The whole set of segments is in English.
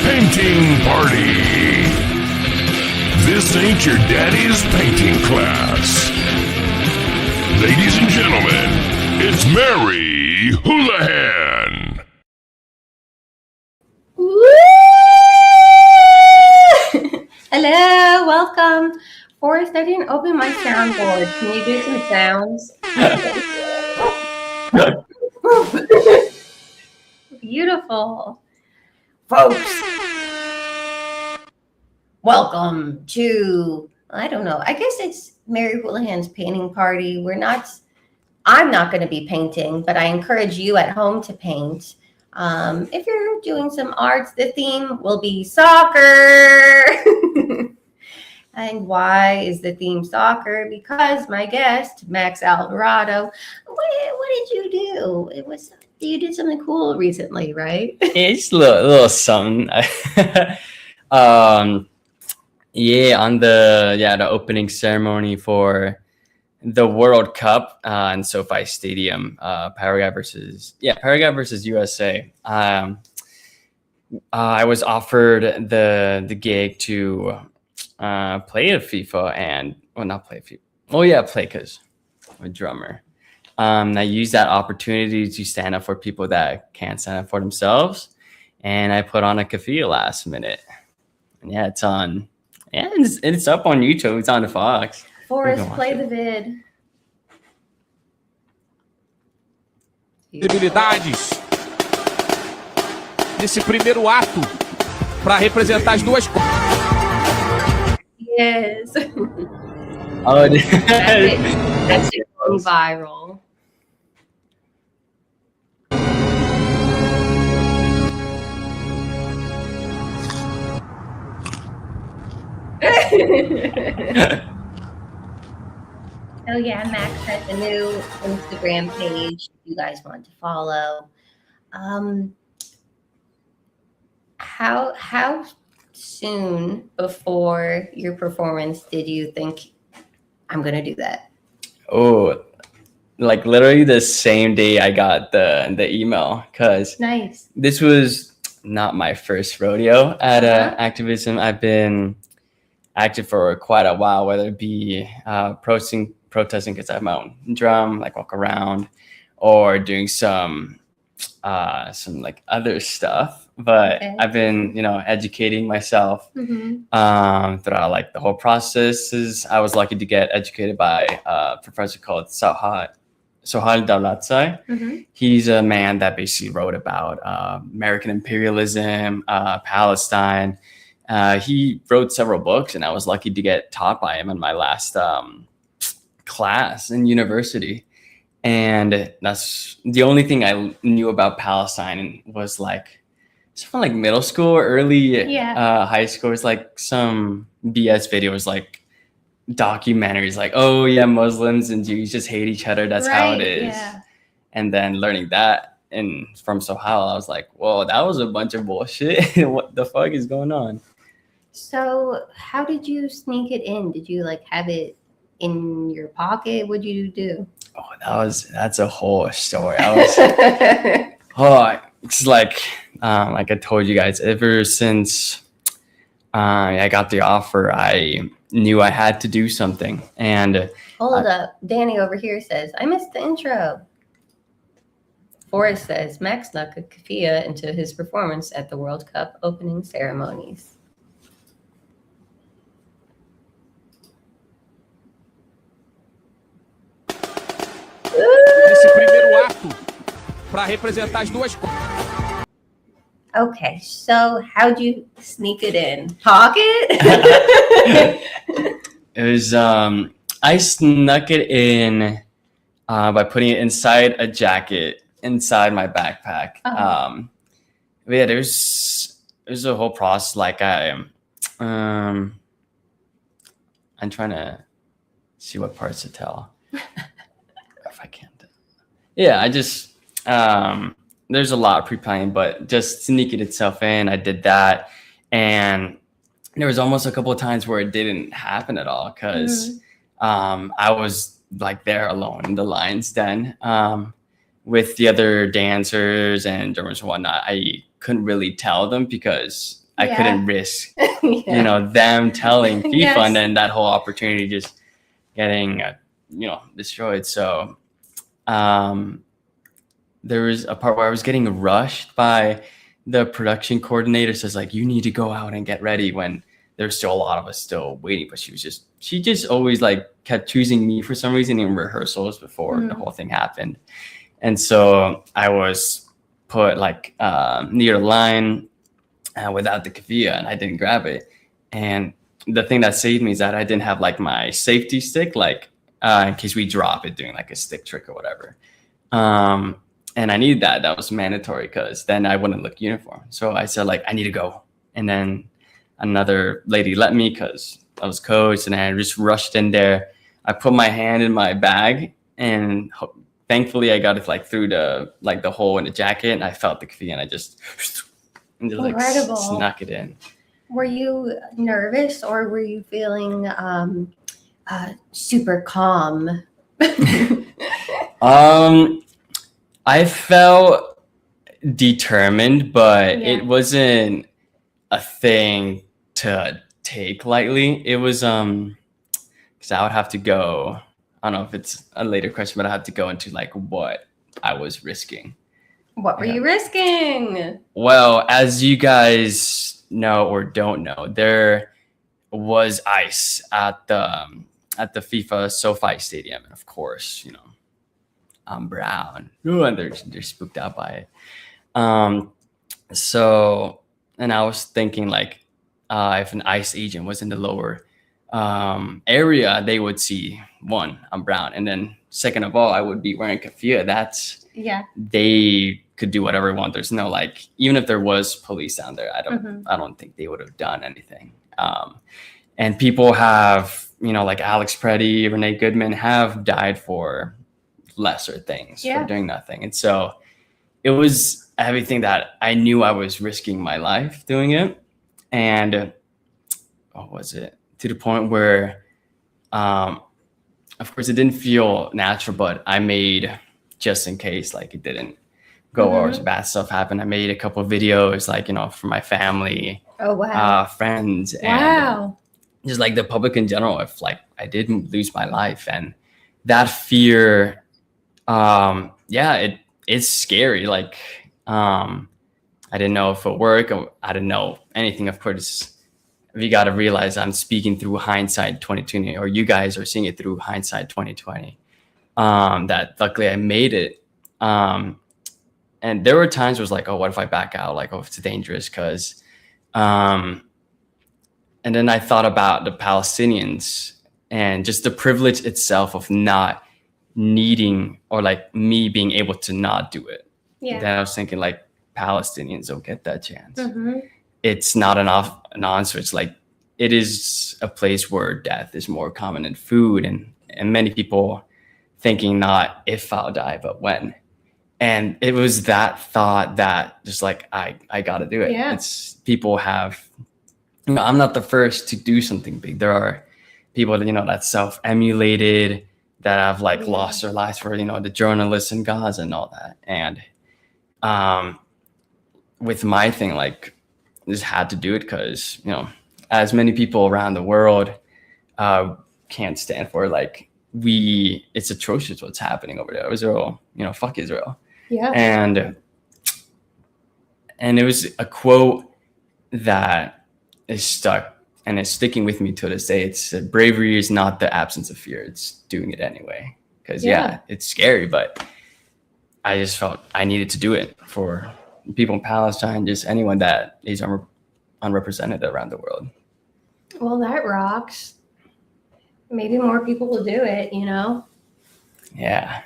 Painting Party. This ain't your daddy's painting class. Ladies and gentlemen, it's Mary Houlihan. Hello, welcome. Forrest, I didn't open my soundboard. Can you do some sounds? Beautiful. Folks, welcome to, I don't know, I guess it's Mary Houlihan's painting party. I'm not going to be painting, but I encourage you at home to paint. If you're doing some arts, the theme will be soccer. And why is the theme soccer? Because my guest, Max Alvarado, what did you do? You did something cool recently, right? It's a little something. On the opening ceremony for the World Cup in SoFi Stadium, Paraguay versus USA. I was offered the gig to play a FIFA play because I'm a drummer. I used that opportunity to stand up for people that can't stand up for themselves, and I put on a Keffiyeh last minute. And it's on. Yeah, it's up on YouTube. It's on the Fox. Forrest, play the vid. Habilidades nesse primeiro ato para representar as duas. Yes. Oh, that's it going viral. Oh yeah, Max has a new Instagram page if you guys want to follow. How soon before your performance did you think I'm gonna do that? Oh, like literally the same day I got the email, because nice. This was not my first rodeo at activism. I've been active for quite a while, whether it be protesting because I have my own drum, like walk around, or doing some like other stuff. But okay. I've been, educating myself throughout like the whole processes. I was lucky to get educated by a professor called Sohail Dalatsai. He's a man that basically wrote about American imperialism, Palestine. He wrote several books, and I was lucky to get taught by him in my last class in university. And that's the only thing I knew about Palestine was like something like middle school or early high school. It's like some BS videos, like documentaries, like, oh yeah, Muslims and Jews just hate each other. That's how it is. Yeah. And then learning that from Sohail, I was like, whoa, that was a bunch of bullshit. What the fuck is going on? So how did you sneak it in? Did you like have it in your pocket? What'd you do? Oh, that's a whole story. It's like I told you guys, ever since I got the offer, I knew I had to do something. And hold up, Danny over here says, I missed the intro. Forrest says, Max snuck a Keffiyeh into his performance at the World Cup opening ceremonies. Nesse primeiro ato para representar as duas. Okay, so how'd you sneak it in? Pocket? It was I snuck it in by putting it inside a jacket inside my backpack. But yeah, there's a whole process. Like I'm trying to see what parts to tell. If I can't. Yeah, I just there's a lot of pre-planning, but just sneaking itself in, I did that. And there was almost a couple of times where it didn't happen at all, because I was like there alone in the lion's den with the other dancers and drummers and whatnot. I couldn't really tell them because I Yeah. couldn't risk, Yeah. them telling FIFA Yes. and then that whole opportunity just getting, destroyed. So there was a part where I was getting rushed by the production coordinator. Says like, you need to go out and get ready, when there's still a lot of us still waiting. But she just always like kept choosing me for some reason in rehearsals before the whole thing happened. And so I was put like near the line without the Keffiyeh, and I didn't grab it. And the thing that saved me is that I didn't have like my safety stick, like in case we drop it doing like a stick trick or whatever. And I needed that. That was mandatory because then I wouldn't look uniform. So I said like, I need to go. And then another lady let me because I was coach, and I just rushed in there. I put my hand in my bag, and thankfully I got it like through the hole in the jacket, and I felt the Keffiyeh, and I just like Incredible. snuck it in. Were you nervous, or were you feeling super calm? I felt determined, but Yeah. it wasn't a thing to take lightly. It was because I would have to go. I don't know if it's a later question, but I had to go into like what I was risking. What were you risking? Well, as you guys know or don't know, there was ice at the FIFA SoFi Stadium, and of course, I'm brown. Ooh, and they're spooked out by it. So, and I was thinking like, if an ICE agent was in the lower area, they would see, one, I'm brown, and then second of all, I would be wearing Keffiyeh. They could do whatever they want. There's no like, even if there was police down there, I don't think they would have done anything. And people have, like Alex Preddy, Renee Goodman have died for lesser things, for doing nothing. And so it was everything that I knew I was risking my life doing it. And what was it? To the point where, of course, it didn't feel natural, but I made, just in case like it didn't go or bad stuff happened, I made a couple of videos like, for my family, friends, and just like the public in general, if like I didn't lose my life. And that fear, it's scary. Like, I didn't know if it would work. I didn't know anything. Of course, we got to realize I'm speaking through hindsight 2020, or you guys are seeing it through hindsight 2020. That luckily I made it. And there were times where it was like, oh, what if I back out? Like, oh, it's dangerous because, and then I thought about the Palestinians and just the privilege itself of not needing, or like me being able to not do it. Then I was thinking like, Palestinians don't get that chance. It's not an answer. It's like, it is a place where death is more common than food, and many people thinking not if I'll die, but when. And it was that thought that just like, I got to do it. It's people have, I'm not the first to do something big. There are people that, that self-emulated, that have like lost their lives for, the journalists in Gaza and all that. And with my thing, like, just had to do it because, as many people around the world can't stand for, like, it's atrocious what's happening over there. Israel, fuck Israel. And it was a quote that is stuck and it's sticking with me to this day. It's bravery is not the absence of fear. It's doing it anyway. Because it's scary, but I just felt I needed to do it for people in Palestine, just anyone that is unrepresented around the world. Well, that rocks. Maybe more people will do it, Yeah.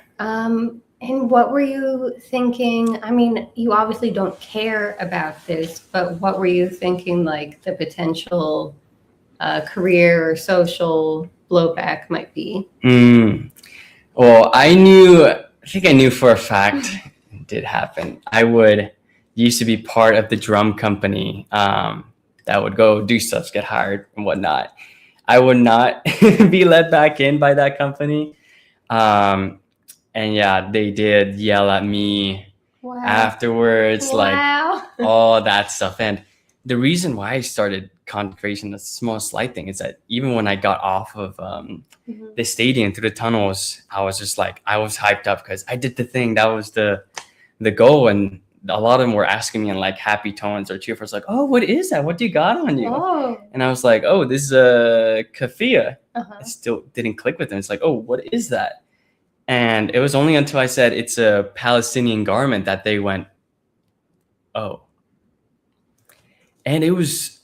And what were you thinking? I mean, you obviously don't care about this, but what were you thinking, like, the potential career or social blowback might be? Well, I think I knew for a fact it did happen. I used to be part of the drum company that would go do stuff, get hired and whatnot. I would not be let back in by that company. And yeah, they did yell at me afterwards, like all that stuff. And the reason why I started content creation, the small slight thing, is that even when I got off of the stadium through the tunnels, I was just like, I was hyped up because I did the thing. That was the goal. And a lot of them were asking me in like happy tones or cheerful. Like, oh, what is that? What do you got on you? Oh. And I was like, oh, this is a Keffiyeh. Uh-huh. I still didn't click with them. It's like, oh, what is that? And it was only until I said it's a Palestinian garment that they went, oh. And it's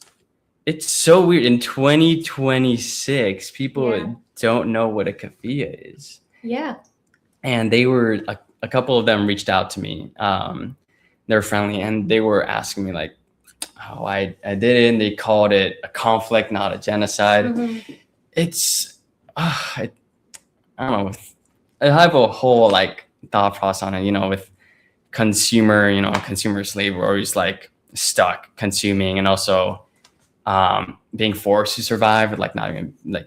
so weird. In 2026, people don't know what a Keffiyeh is. Yeah. And they were, a couple of them reached out to me. They're friendly, and they were asking me like, how I did it, and they called it a conflict, not a genocide. It's, I don't know. I have a whole like thought process on it, with consumer slavery, where always like stuck consuming, and also being forced to survive with like not even like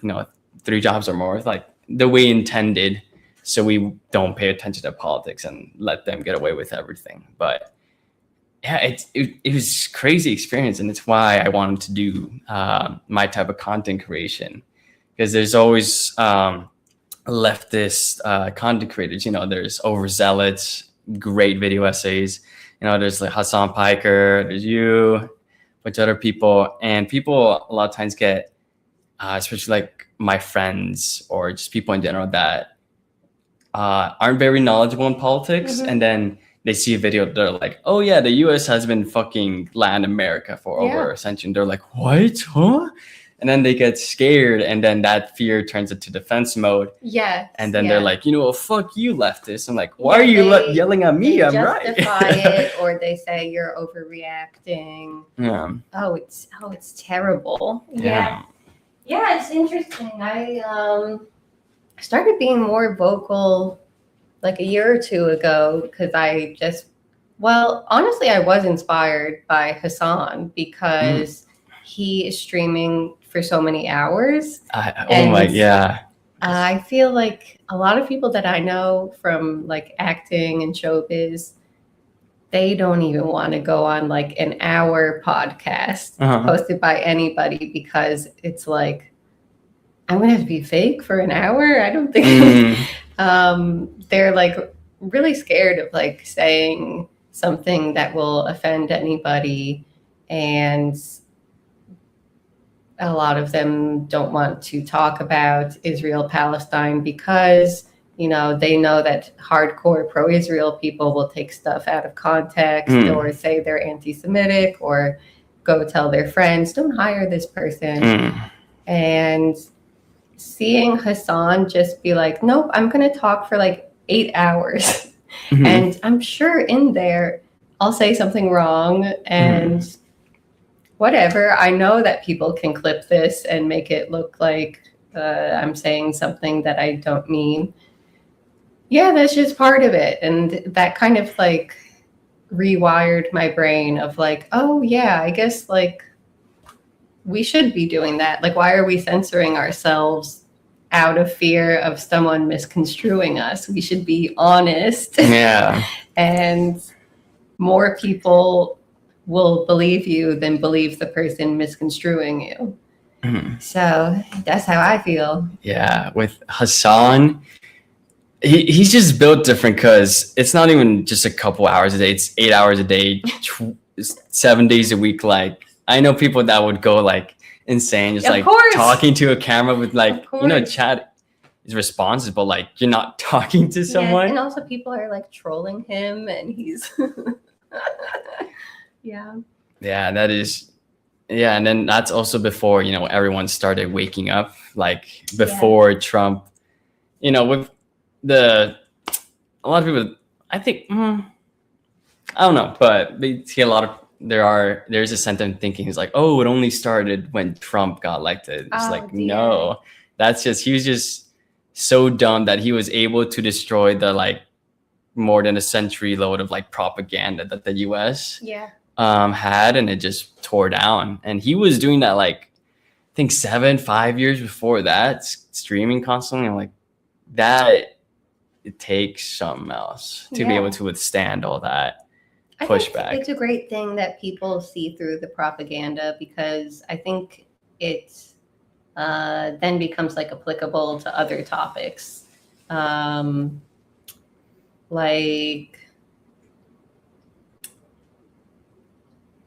3 jobs or more, like the way intended, so we don't pay attention to politics and let them get away with everything. But yeah, it was a crazy experience, and it's why I wanted to do my type of content creation, because there's always leftist content creators. There's overzealots, great video essays. There's like Hassan Piker, there's you, a bunch of other people, and people a lot of times get, especially like my friends or just people in general that aren't very knowledgeable in politics, and then they see a video, they're like, oh yeah, the US has been fucking Latin America for over a century. And they're like, what? Huh? And then they get scared, and then that fear turns into defense mode. Yeah. And then they're like, fuck you, leftist. I'm like, why are you yelling at me? I'm right. They justify it, or they say you're overreacting. Yeah. Oh, it's terrible. Yeah. Yeah, it's interesting. I started being more vocal like a year or two ago, because honestly, I was inspired by Hassan, because he is streaming for so many hours. I feel like a lot of people that I know from like acting and showbiz, they don't even want to go on like an hour podcast posted by anybody, because it's like, I'm gonna have to be fake for an hour. I don't think they're like really scared of like saying something that will offend anybody, and a lot of them don't want to talk about Israel Palestine, because they know that hardcore pro-Israel people will take stuff out of context or say they're anti-Semitic, or go tell their friends, don't hire this person. And seeing Hassan just be like, nope, I'm going to talk for like 8 hours. And I'm sure in there, I'll say something wrong and whatever. I know that people can clip this and make it look like I'm saying something that I don't mean. Yeah, that's just part of it. And that kind of like rewired my brain of like, oh yeah, I guess like we should be doing that. Like, why are we censoring ourselves out of fear of someone misconstruing us? We should be honest. Yeah. And more people will believe you than believe the person misconstruing you. So that's how I feel. Yeah. With Hassan, he's just built different, because it's not even just a couple hours a day. It's 8 hours a day, 7 days a week. Like, I know people that would go like insane, just like talking to a camera with like, chat is responsible. Like, you're not talking to someone. Yeah, and also people are like trolling him, and he's Yeah, that is. Yeah, and then that's also before, everyone started waking up, like before Trump, with a lot of people, I think, I don't know, but they see a lot of, there's a sentiment thinking is like, oh, it only started when Trump got elected. It's no, he was just so dumb that he was able to destroy the like more than a century load of like propaganda that the US had, and it just tore down. And he was doing that like, I think 5 years before that, streaming constantly. I'm like, that it takes something else to be able to withstand all that. pushback. It's a great thing that people see through the propaganda, because I think it then becomes like applicable to other topics. Like,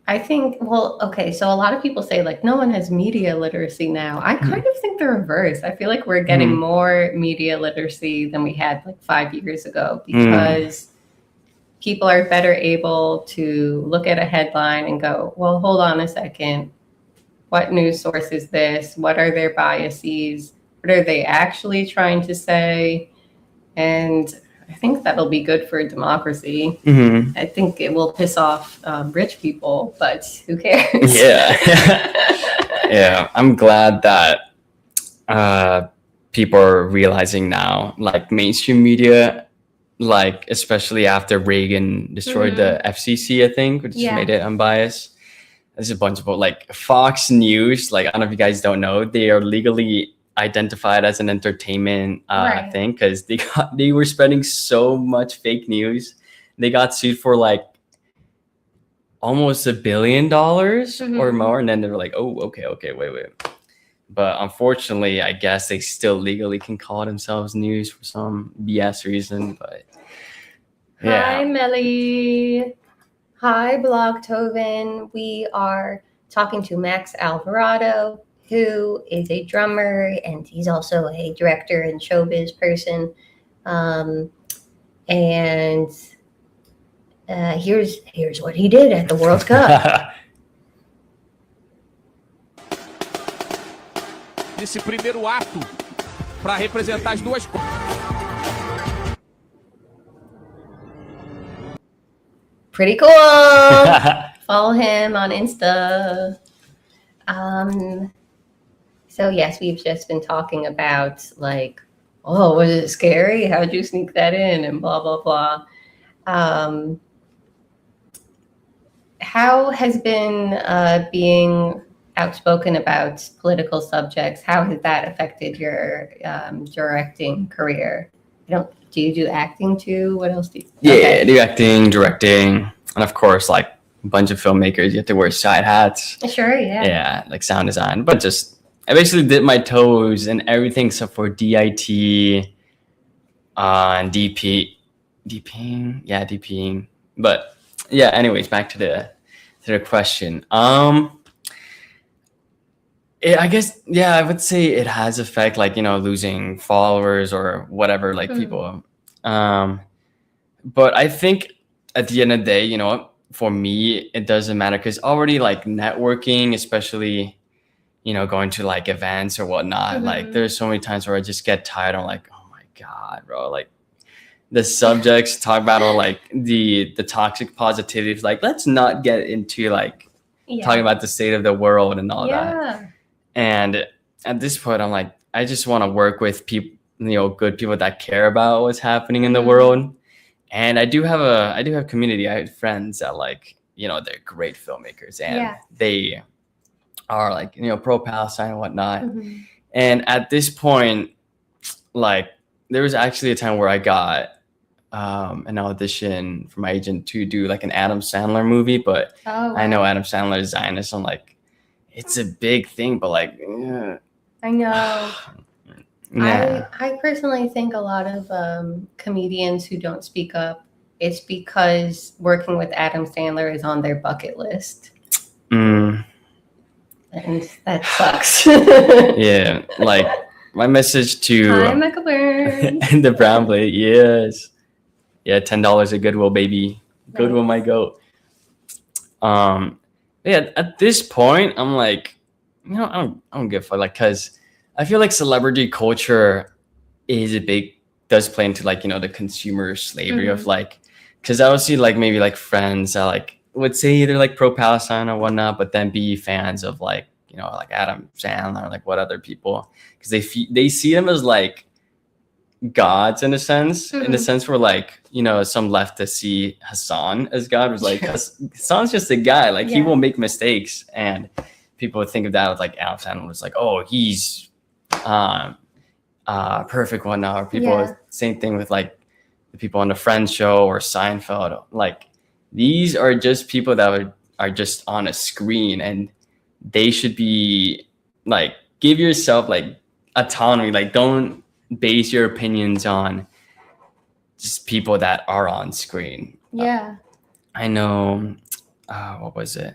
I think, well, okay, so a lot of people say like no one has media literacy now. I kind of think the reverse. I feel like we're getting more media literacy than we had like 5 years ago, because people are better able to look at a headline and go, well, hold on a second. What news source is this? What are their biases? What are they actually trying to say? And I think that'll be good for democracy. I think it will piss off rich people, but who cares? Yeah. Yeah. I'm glad that people are realizing now, like mainstream media, like especially after Reagan destroyed the FCC, I think, which made it unbiased. There's a bunch of like Fox News, like I don't know if you guys don't know, they are legally identified as an entertainment thing, because they were spreading so much fake news. They got sued for like almost $1 billion or more, and then they were like, oh, okay, wait. But unfortunately, I guess they still legally can call themselves news for some BS reason. But yeah. Hi, Melly. Hi, Blogtoven. We are talking to Max Alvarado, who is a drummer, and he's also a director and showbiz person. Here's what he did at the World Cup. Nesse primeiro ato, para representar as duas. Pretty cool. Follow him on Insta. So yes, we've just been talking about like, oh, was it scary? How'd you sneak that in? And blah, blah, blah. How has been being outspoken about political subjects? How has that affected your directing career? Do you do acting too? What else do you? Yeah, I do acting, directing, and of course, like a bunch of filmmakers, you have to wear side hats. Sure, yeah. Yeah, like sound design, but just I basically dip my toes in everything except for DIT and DPing. But yeah, anyways, back to the question. I guess, yeah, I would say it has effect, like, you know, losing followers or whatever, like people. But I think at the end of the day, you know, for me, it doesn't matter, because already like networking, especially, you know, going to like events or whatnot, like there's so many times where I just get tired. I'm like, oh my God, bro, like the subjects talk about all like the toxic positivity. Like, let's not get into like talking about the state of the world and all that. And at this point, I'm like, I just want to work with people, you know, good people that care about what's happening in the world. And I do have community. I have friends that, like, you know, they're great filmmakers, and they are like, you know, pro-Palestine and whatnot. And at this point, like, there was actually a time where I got an audition for my agent to do like an Adam Sandler movie, but I know Adam Sandler is Zionist. I'm like, it's a big thing, but like, I know. I personally think a lot of comedians who don't speak up, it's because working with Adam Sandler is on their bucket list. And that sucks. Yeah, like my message to Hi, Michael Burns. and the brown blade, yes. Yeah, $10 a Goodwill, baby. Goodwill might go. Yeah, at this point, I'm like, you know, I don't give a fuck, like, because I feel like celebrity culture does play into, like, you know, the consumer slavery of like, because I would see like maybe like friends that like would say either like pro-Palestine or whatnot, but then be fans of like, you know, like Adam Sandler, like what other people, because they see them as like gods in a sense, where like, you know, some leftists see Hassan as God, was like, Hassan's just a guy, like he will make mistakes, and people would think of that as like Adam Sandler was like, oh, he's perfect one now, or people same thing with like the people on the Friends show or Seinfeld, like these are just people that are just on a screen, and they should be like, give yourself like autonomy. Like, don't base your opinions on just people that are on screen. Yeah. I know, what was it?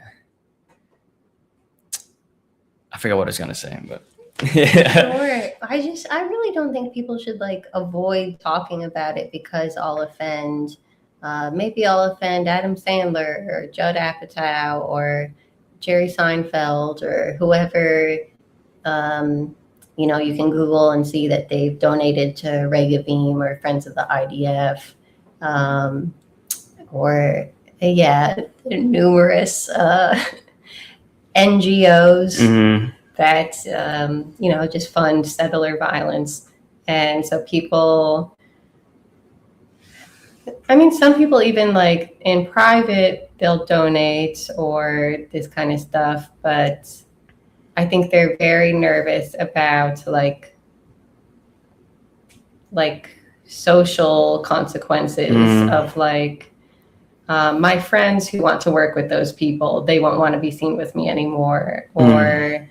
I forgot what I was gonna say, but Sure. I really don't think people should like avoid talking about it because maybe I'll offend Adam Sandler or Judd Apatow or Jerry Seinfeld or whoever. You can Google and see that they've donated to Regabeam or Friends of the IDF, or numerous NGOs. Mhm. That just fund settler violence. And so some people even like in private they'll donate or this kind of stuff, but I think they're very nervous about like social consequences of like my friends who want to work with those people, they won't want to be seen with me anymore, or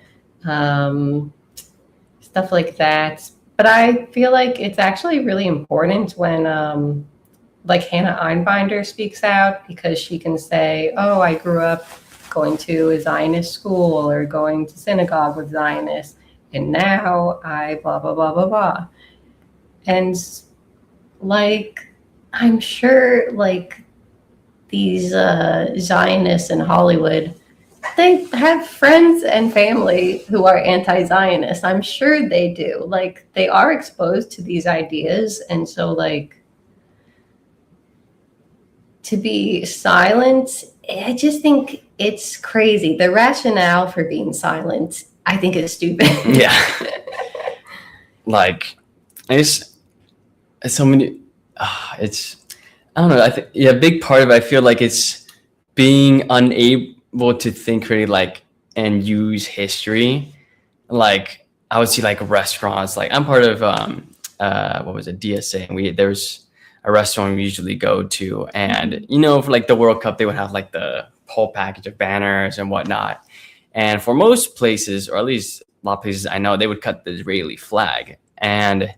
stuff like that. But I feel like it's actually really important when like Hannah Einbinder speaks out, because she can say, oh, I grew up going to a Zionist school or going to synagogue with Zionists, and now I blah, blah, blah, blah, blah. And like, I'm sure like these Zionists in Hollywood, they have friends and family who are anti-Zionist. I'm sure they do. Like, they are exposed to these ideas. And so, like, to be silent, I just think it's crazy. The rationale for being silent, I think, is stupid. Yeah. Like, it's so many, I don't know. A big part of it, I feel like it's being unable to think critically, like, and use history. Like, I would see like restaurants, like I'm part of what was it, DSA, and there's a restaurant we usually go to, and for like the World Cup, they would have like the whole package of banners and whatnot. And for most places, or at least a lot of places I know, they would cut the Israeli flag. And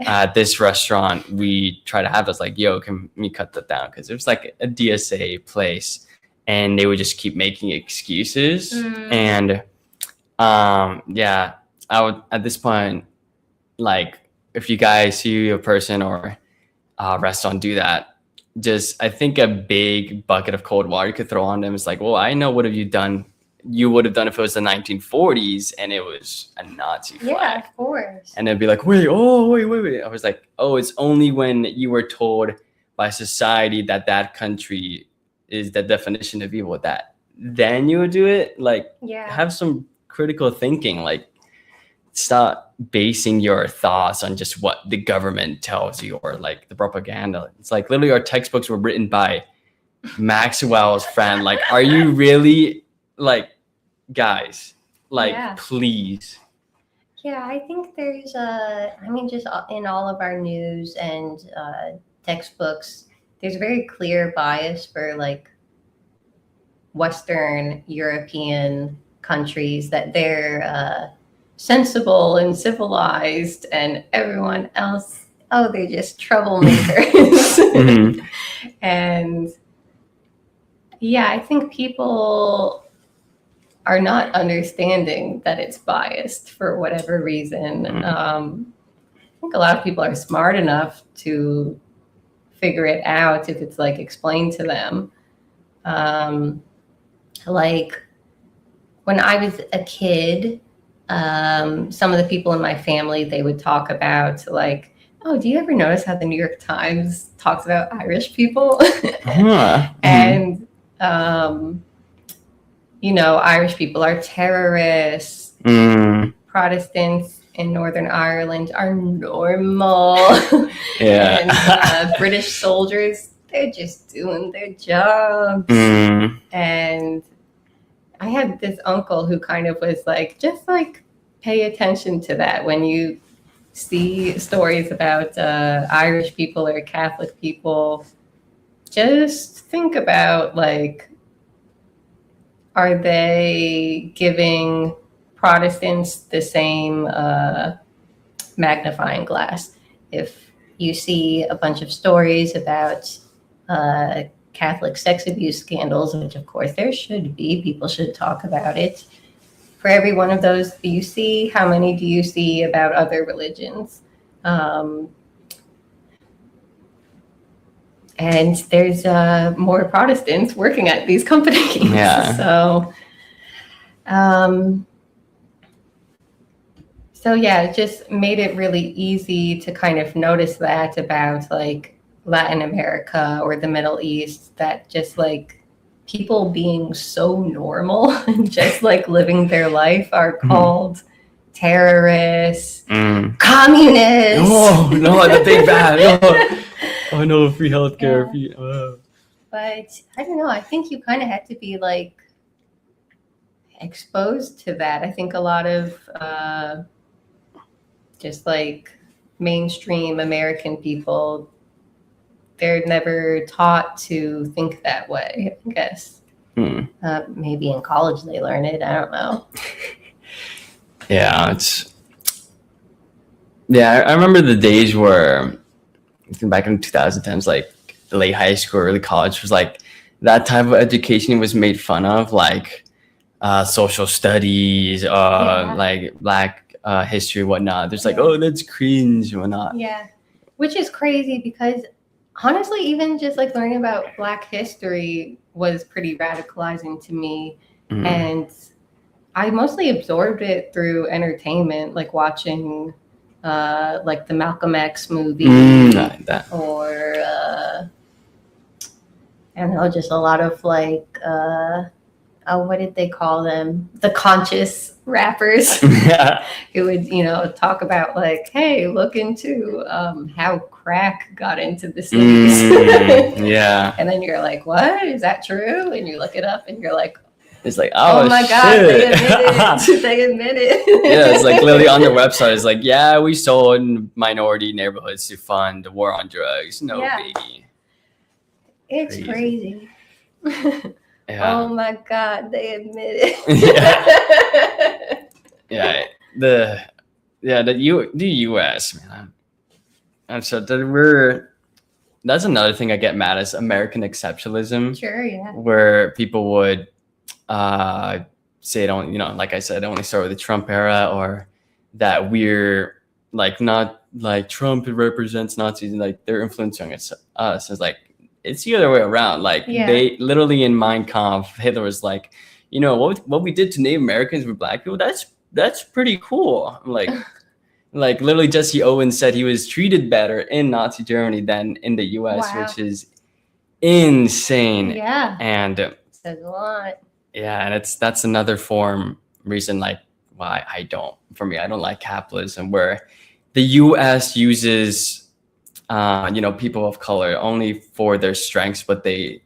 at this restaurant, we try to have this like, yo, can we cut that down? Because it was like a DSA place, and they would just keep making excuses. And I would, at this point, like, if you guys see a person or a restaurant do that, just, I think a big bucket of cold water you could throw on them is like, well, I know what you would have done if it was the 1940s and it was a Nazi flag. Yeah, of course. And they'd be like, wait. I was like, oh, it's only when you were told by society that country is the definition of evil, that then you would do it. Like, have some critical thinking. Like, stop basing your thoughts on just what the government tells you or like the propaganda. It's like literally our textbooks were written by Maxwell's friend. Like, are you really, like, guys, like, please. Yeah, I think there's just in all of our news and textbooks, there's a very clear bias for like Western European countries, that they're sensible and civilized, and everyone else, they're just troublemakers. And I think people are not understanding that it's biased for whatever reason. I think a lot of people are smart enough to figure it out if it's like explained to them. Like when I was a kid, some of the people in my family, they would talk about like, oh, do you ever notice how the New York Times talks about Irish people? And, Irish people are terrorists. Protestants in Northern Ireland are normal. And British soldiers, they're just doing their jobs. And I had this uncle who kind of was like, just like pay attention to that when you see stories about Irish people or Catholic people. just think about, like, are they giving Protestants the same magnifying glass? If you see a bunch of stories about Catholic sex abuse scandals, which of course there should be, people should talk about it. For every one of those you see, how many do you see about other religions? And there's more Protestants working at these companies. Yeah. So yeah, it just made it really easy to kind of notice that about like Latin America or the Middle East, that just like people being so normal and just like living their life are called terrorists, communists. Oh no, the big bad. Oh no, free healthcare. Yeah. But I don't know. I think you kind of had to be like exposed to that. I think a lot of just like mainstream American people, they're never taught to think that way, I guess. Maybe in college they learn it. I don't know. Yeah, I remember the days where back in 2010s, like late high school, early college, was like that type of education was made fun of, like social studies, like Black history, whatnot. There's like, oh, that's cringe and whatnot. Yeah, which is crazy because honestly, even just like learning about Black history was pretty radicalizing to me. And I mostly absorbed it through entertainment, like watching like the Malcolm X movie or I don't know, just a lot of like what did they call them? The conscious rappers who would, you know, talk about like, hey, look into how crack got into the cities. Yeah. And then you're like, what? Is that true? And you look it up and you're like, it's like, oh my God, they admit it. They admit it. Yeah, it's like literally on their website. It's like, yeah, we sold in minority neighborhoods to fund the war on drugs. No biggie. It's crazy. Yeah. Oh my God, they admit it. The U.S. man. And so that's another thing I get mad at, is American exceptionalism. Sure, yeah. Where people would say it only, you know, like I said, only start with the Trump era, or that we're like not like Trump represents Nazis and like they're influencing us. It's like, it's the other way around. Like they literally in Mein Kampf, Hitler was like, you know, what we did to Native Americans with Black people, that's pretty cool. Like like literally Jesse Owens said he was treated better in Nazi Germany than in the US, which is insane. Yeah. And says a lot. Yeah, and that's another reason like why I don't like capitalism, where the US uses you know, people of color only for their strengths, but they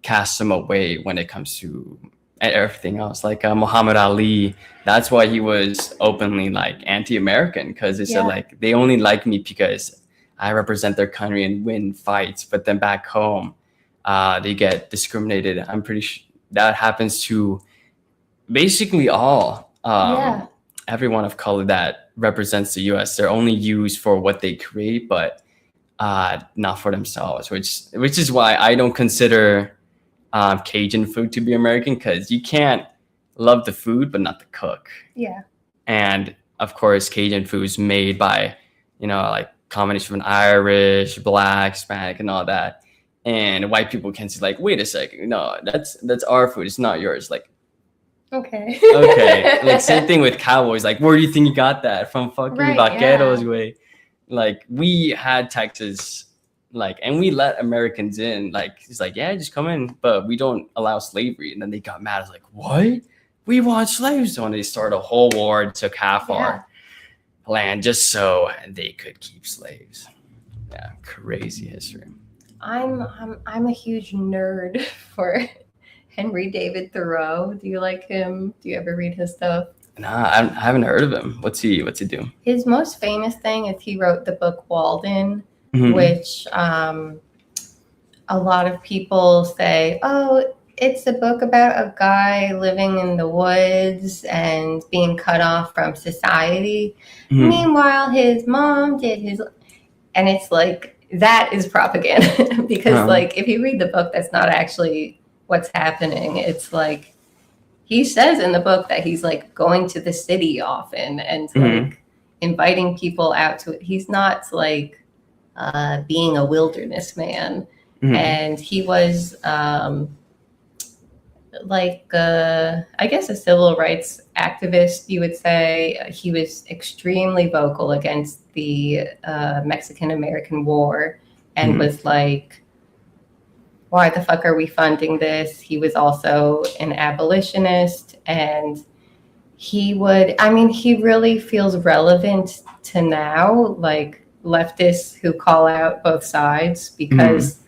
cast them away when it comes to everything else. Like Muhammad Ali, that's why he was openly like anti-American, because they said like they only like me because I represent their country and win fights, but then back home they get discriminated. I'm pretty sure that happens to basically all everyone of color that represents the US. They're only used for what they create, but not for themselves, which is why I don't consider Cajun food to be American, because you can't love the food but not the cook. Yeah. And of course Cajun food is made by, you know, like combination of an Irish, Black, Hispanic and all that. And white people can see like, wait a second, no, that's our food, it's not yours. Like, okay. Like same thing with cowboys. Like, where do you think you got that from? Fucking vaqueros way. Like, we had Texas, like, and we let Americans in. Like, it's like, yeah, just come in, but we don't allow slavery. And then they got mad. It's like, what? We want slaves. So when they started a whole war, took half our land just so they could keep slaves. Yeah, crazy history. I'm a huge nerd for Henry David Thoreau. Do you like him? Do you ever read his stuff? Nah, I haven't heard of him. What's he do? His most famous thing is he wrote the book Walden, which a a lot of people say, oh, it's a book about a guy living in the woods and being cut off from society. Mhm. Meanwhile, his mom did his, and it's like, that is propaganda because like if you read the book, that's not actually what's happening. It's like he says in the book that he's like going to the city often and like inviting people out to it. He's not like being a wilderness man. And he was I guess a civil rights activist, you would say. He was extremely vocal against the Mexican-American War and was like, why the fuck are we funding this? He was also an abolitionist, and he really feels relevant to now, like leftists who call out both sides, because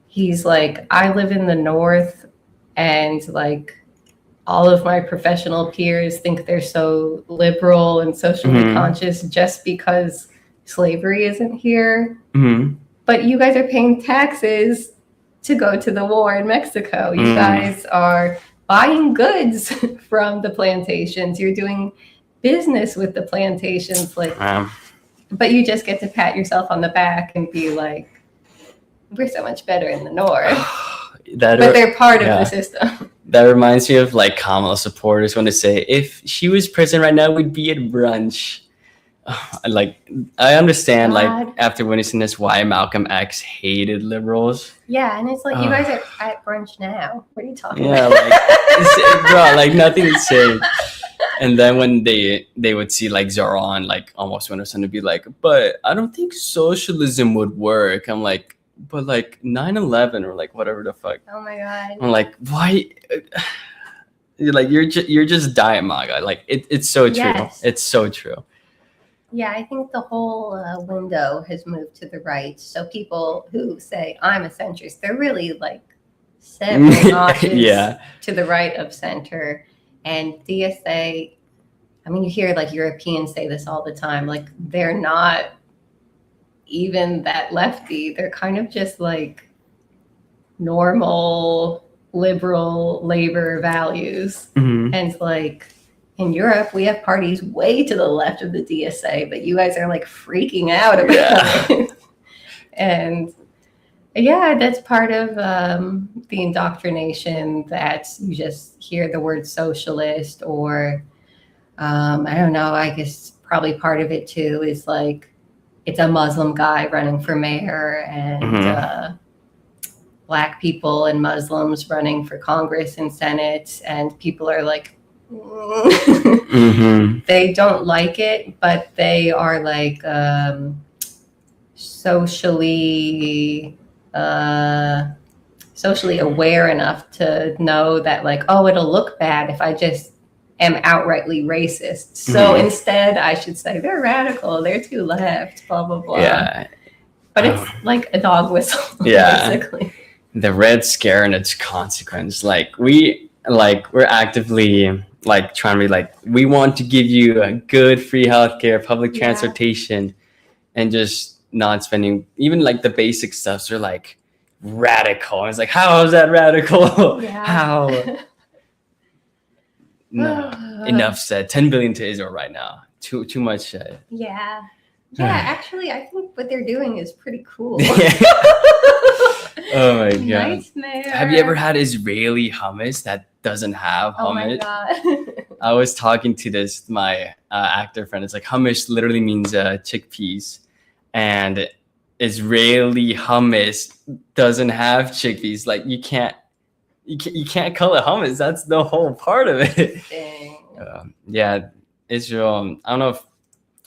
he's like, I live in the North, and like all of my professional peers think they're so liberal and socially conscious just because slavery isn't here. But you guys are paying taxes to go to the war in Mexico. You guys are buying goods from the plantations. You're doing business with the plantations, like, but you just get to pat yourself on the back and be like, we're so much better in the North. But they're part of the system. That reminds me of like Kamala supporters when they say, if she was president right now, we'd be at brunch. Like, I understand, like, after witnessing this, why Malcolm X hated liberals. Yeah, and it's like, you guys are at brunch now. What are you talking about? Bro, like, nothing to say. And then when they would see, like, Zoran, like, almost went or something to be like, but I don't think socialism would work. I'm like, but, like, 9/11 or, like, whatever the fuck. Oh, my God. I'm like, why? Like, you're just dying, MAGA. Like, it's so true. Yes. It's so true. Yeah, I think the whole window has moved to the right. So people who say, I'm a centrist, they're really like 7 notches to the right of center. And DSA, I mean, you hear like Europeans say this all the time, like they're not even that lefty. They're kind of just like normal liberal labor values. And like, in Europe, we have parties way to the left of the DSA, but you guys are like freaking out about it. And yeah, that's part of the indoctrination, that you just hear the word socialist, or I don't know, I guess probably part of it too is like it's a Muslim guy running for mayor, and Black people and Muslims running for Congress and Senate, and people are like, they don't like it, but they are like socially aware enough to know that like, oh, it'll look bad if I just am outrightly racist. So instead I should say they're radical, they're too left, blah blah blah. Yeah. But it's like a dog whistle. Basically. The Red Scare and its consequence. We're actively like trying to be like, we want to give you a good free healthcare, public transportation, and just not spending even like the basic stuff. So like radical. And it's like, how is that radical? How? No, enough said. 10 billion to Israel right now. Too much said. Yeah, actually, I think what they're doing is pretty cool. Oh my god! Nightmare. Have you ever had Israeli hummus that doesn't have hummus? Oh my god! I was talking to my actor friend. It's like hummus literally means chickpeas, and Israeli hummus doesn't have chickpeas. Like you can't call it hummus. That's the whole part of it. Dang. Israel. I don't know if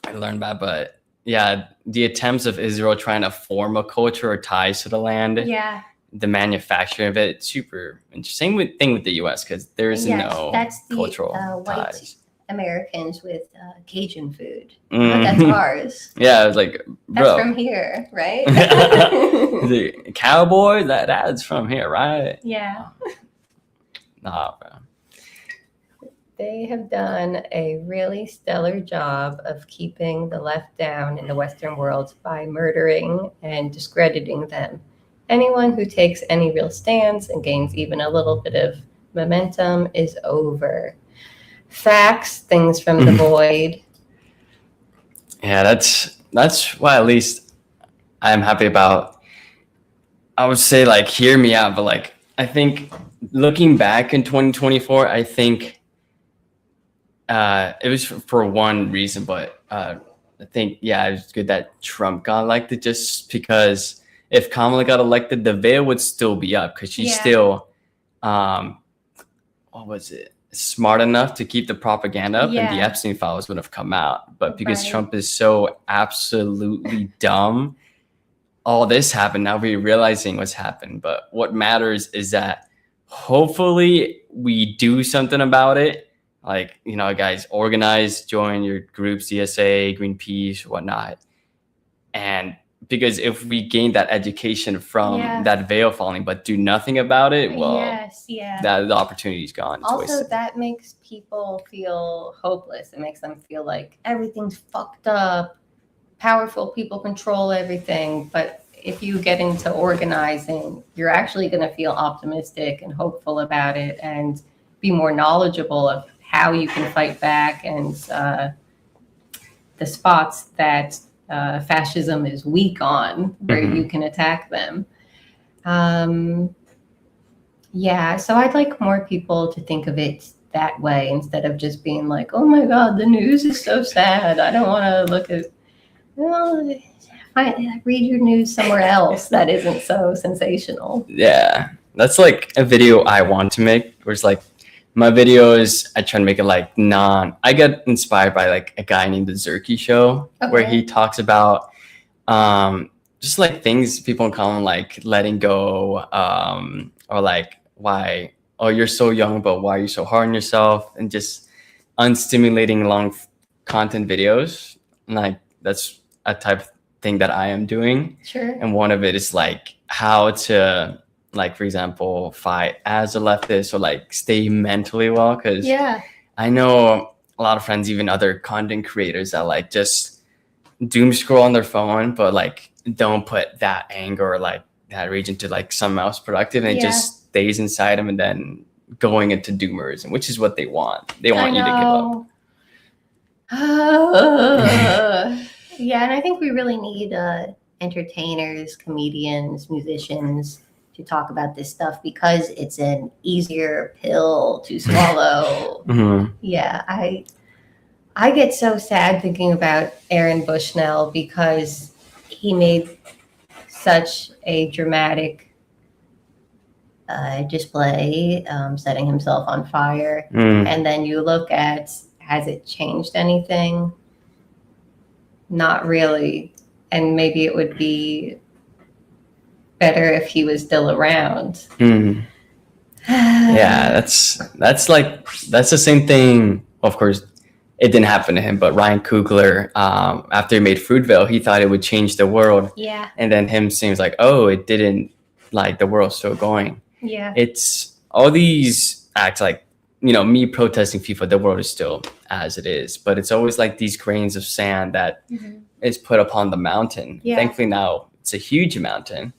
I learned that, but yeah, the attempts of Israel trying to form a culture or ties to the land. Yeah. The manufacturing of it, super interesting. Same thing with the U.S. because there's no cultural white ties. Americans with Cajun food. That's ours. Yeah, it's like, bro. That's from here, right? The cowboy, that's from here, right? Yeah. Nah, bro. They have done a really stellar job of keeping the left down in the Western world by murdering and discrediting them. Anyone who takes any real stance and gains even a little bit of momentum is over. Facts, things from the void. Yeah, that's why at least I'm happy about. I would say like hear me out, but like I think looking back in 2024, I think it was for one reason, but I think it was good that Trump got elected just because if Kamala got elected, the veil would still be up because she's still what was it? Smart enough to keep the propaganda up and the Epstein files would have come out. But because Trump is so absolutely dumb, all this happened. Now we're realizing what's happened. But what matters is that hopefully we do something about it. Like, guys, organize, join your groups, DSA, Greenpeace, whatnot. And because if we gain that education from that veil falling, but do nothing about it, well, that the opportunity's gone. It's also, wasted. that makes people feel hopeless. It makes them feel like everything's fucked up. Powerful people control everything. But if you get into organizing, you're actually going to feel optimistic and hopeful about it and be more knowledgeable of how you can fight back and the spots that fascism is weak on, where you can attack them. So I'd like more people to think of it that way instead of just being like, oh my God, the news is so sad. I don't want to look at, read your news somewhere else that isn't so sensational. Yeah, that's like a video I want to make, where it's like, my videos, I try to make it like I get inspired by like a guy named The Zerky Show, where he talks about just like things people in common, like letting go, or like why, oh, you're so young, but why are you so hard on yourself? And just unstimulating long content videos. And like that's a type of thing that I am doing. Sure. And one of it is like how to, like, for example, fight as a leftist or like stay mentally well. Because I know a lot of friends, even other content creators, that like just doom scroll on their phone, but like don't put that anger or like that rage into like something else productive, and it just stays inside them and then going into doomerism, which is what they want. They want you to give up. And I think we really need entertainers, comedians, musicians to talk about this stuff because it's an easier pill to swallow. I get so sad thinking about Aaron Bushnell because he made such a dramatic display, setting himself on fire. And then you look at, has it changed anything? Not really. And maybe it would be better if he was still around. That's the same thing. Of course, it didn't happen to him, but Ryan Coogler, after he made Fruitvale, he thought it would change the world. And then him seems like, oh, it didn't, like the world's still going. It's all these acts like, me protesting FIFA, the world is still as it is, but it's always like these grains of sand that is put upon the mountain. Thankfully now it's a huge mountain.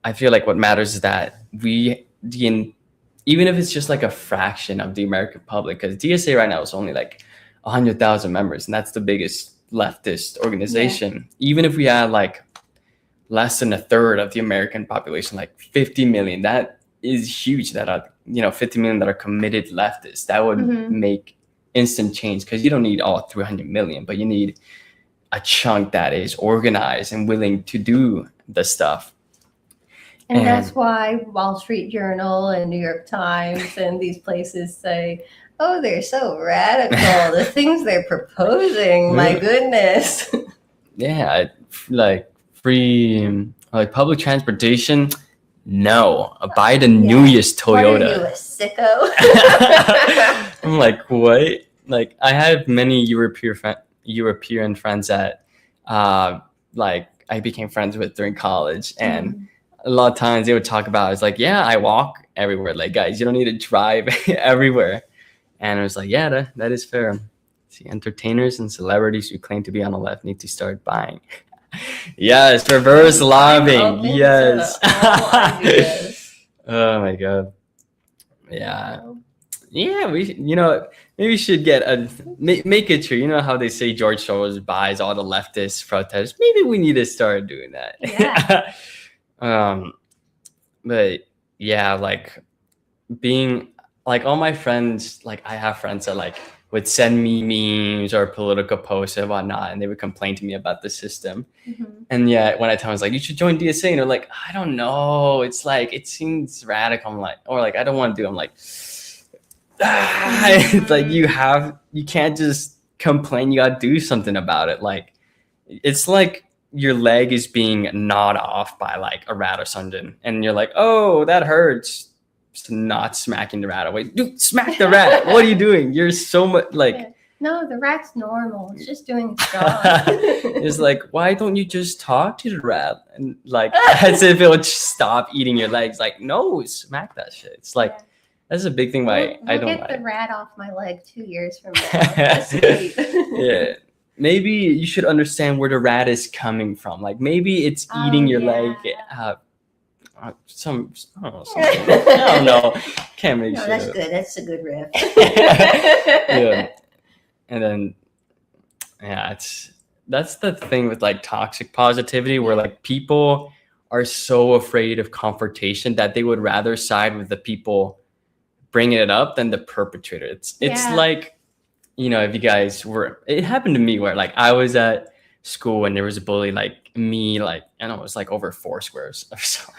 I feel like what matters is that even if it's just like a fraction of the American public, because DSA right now is only like 100,000 members, and that's the biggest leftist organization. Even if we had like less than a third of the American population, like 50 million, that is huge. That are 50 million that are committed leftists. That would make instant change, because you don't need all 300 million, but you need a chunk that is organized and willing to do the stuff. And that's why Wall Street Journal and New York Times and these places say, oh, they're so radical. The things they're proposing, my goodness. Like free, like public transportation. No, buy the newest Toyota. What are you, a sicko? I'm like, what? Like, I have many European friends that, like, I became friends with during college, and a lot of times they would talk about, it's like, I walk everywhere. Like, guys, you don't need to drive everywhere. And I was like, that is fair. See, entertainers and celebrities who claim to be on the left need to start buying Yes, reverse I'm lobbying. open to Yes. all ideas. Oh my god. Yeah. So, Yeah, maybe we should get make it true. You know how they say George Soros buys all the leftist protests? Maybe we need to start doing that. Yeah. um, but yeah, like being like all my friends, like I have friends that like would send me memes or political posts and whatnot, and they would complain to me about the system. mhm. And yet when I tell them, it's like, you should join DSA, and they're like, I don't know, it's like it seems radical. I'm like, or like I don't want to do. I'm like, it's like you can't just complain. You gotta do something about it. Like it's like your leg is being gnawed off by like a rat or something, and you're like, oh, that hurts. Just not smacking the rat away. Dude, smack the rat. What are you doing? You're so much like. Yeah. No, the rat's normal. It's just doing its job. It's like, why don't you just talk to the rat? And like, as if it would stop eating your legs. Like, no, smack that shit. It's like, Yeah. that's a big thing why We'll I don't get like. the rat off my leg 2 years from now. Just wait. Yeah. Maybe you should understand where the rat is coming from. Like, maybe it's eating your leg. I don't know, something. I don't know. Can't make No, sure. that's good. That's a good riff. Yeah. And then, yeah, that's the thing with like toxic positivity, where like people are so afraid of confrontation that they would rather side with the people bringing it up than the perpetrator. It's Yeah. like, if you guys it happened to me where like I was at school and there was a bully like me, like, I don't know, it was like over 4 squares or so.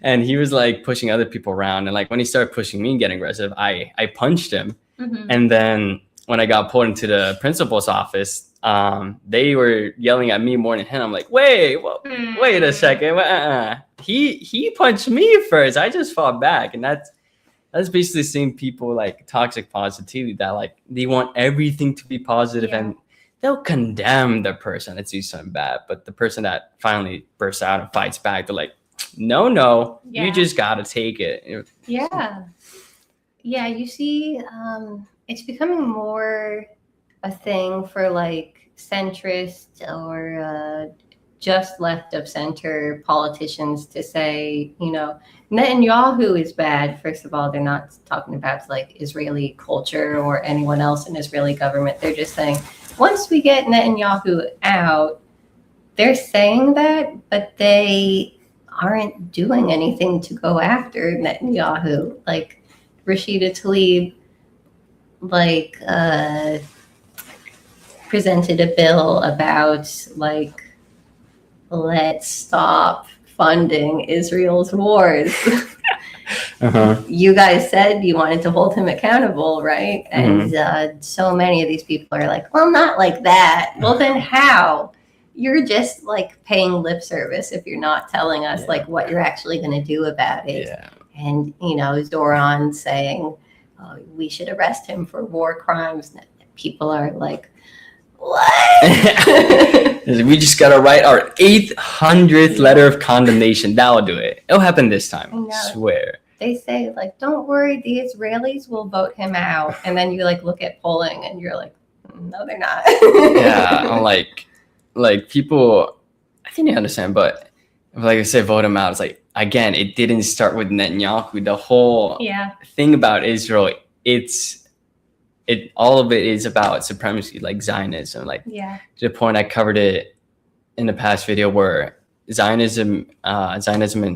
And he was like pushing other people around, and like when he started pushing me and getting aggressive, I punched him. Mhm. And then when I got pulled into the principal's office, they were yelling at me more than him. I'm like, wait a second. He punched me first. I just fought back. And that's basically the same people like toxic positivity, that like they want everything to be positive, Yeah. and they'll condemn the person that sees something bad. But the person that finally bursts out and fights back, they're like, no, Yeah. you just gotta take it. Yeah. Yeah, you see, it's becoming more a thing for like centrist or just left of center politicians to say, Netanyahu is bad. First of all, they're not talking about like Israeli culture or anyone else in Israeli government. They're just saying, once we get Netanyahu out, they're saying that, but they aren't doing anything to go after Netanyahu. Like Rashida Tlaib, presented a bill about like, let's stop funding Israel's wars. Uh-huh. You guys said you wanted to hold him accountable, right? And so many of these people are like, well, not like that. Well, then how? You're just like paying lip service if you're not telling us like what you're actually going to do about it. Yeah. And, Zoran saying we should arrest him for war crimes. People are like, what? We just gotta write our 800th letter of condemnation. That'll do it. It'll happen this time. I know. Swear. They say like, don't worry, the Israelis will vote him out. And then you like look at polling and you're like, no, they're not. Yeah, I'm like people, I think they understand, but like I said, vote him out. It's like, again, it didn't start with Netanyahu. The whole thing about Israel, all of it is about supremacy, like Zionism. Like to the point I covered it in the past video, where Zionism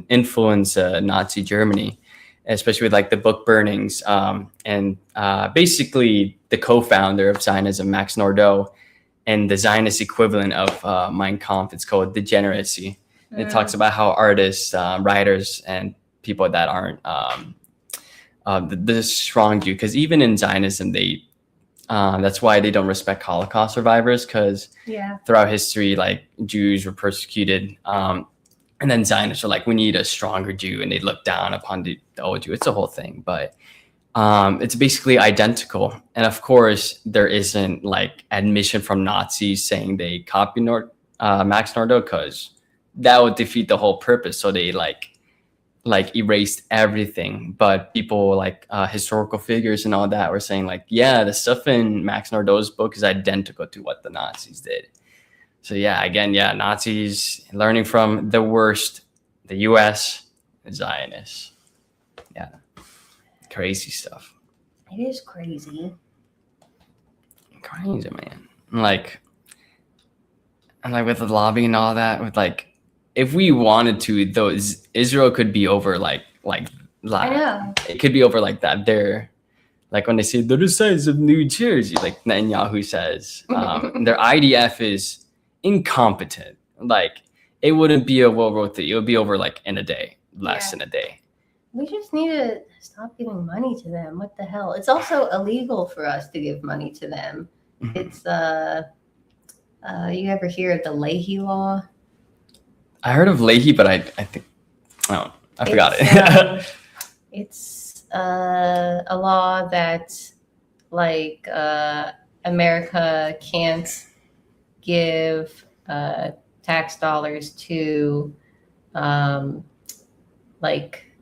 influenced Nazi Germany, especially with like the book burnings, and basically the co-founder of Zionism, Max Nordau, and the Zionist equivalent of Mein Kampf. It's called Degeneracy. It talks about how artists, writers, and people that aren't the strong Jew, because even in Zionism, they that's why they don't respect Holocaust survivors, because throughout history, like Jews were persecuted, and then Zionists are like, we need a stronger Jew, and they look down upon the old Jew. It's a whole thing, but it's basically identical. And of course, there isn't like admission from Nazis saying they copied Max Nordau, because that would defeat the whole purpose. So they like erased everything. But people like historical figures and all that were saying like, yeah, the stuff in Max Nordau's book is identical to what the Nazis did. So yeah, again, yeah, Nazis learning from the worst, the U.S. Zionists. Yeah, crazy stuff. It is crazy. Crazy, man. And with the lobbying and all that, with if we wanted to, those Israel could be over like I know. it could be over like that. They're like when they say they're the size of New Jersey, like Netanyahu says, their IDF is incompetent. Like it wouldn't be a World War III. It would be over like in a day, less than a day. We just need to stop giving money to them. What the hell? It's also illegal for us to give money to them. It's you ever hear of the Leahy law? I heard of Leahy, but I think I forgot it. It's a law that America can't give tax dollars to